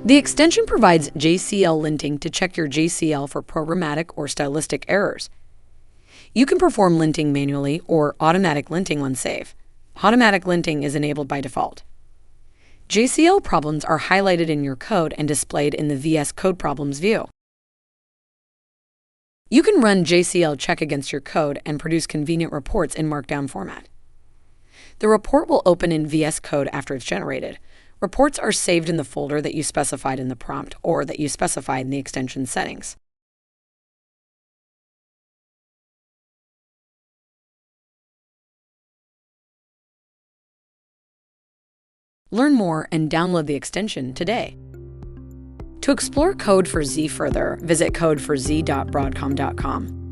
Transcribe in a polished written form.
The extension provides JCL linting to check your JCL for programmatic or stylistic errors. You can perform linting manually or automatic linting when safe. Automatic linting is enabled by default. JCL problems are highlighted in your code and displayed in the VS Code Problems view. You can run JCL Check against your code and produce convenient reports in Markdown format. The report will open in VS Code after it's generated. Reports are saved in the folder that you specified in the prompt or that you specified in the extension settings. Learn more and download the extension today. To explore Code for Z further, visit codeforz.broadcom.com.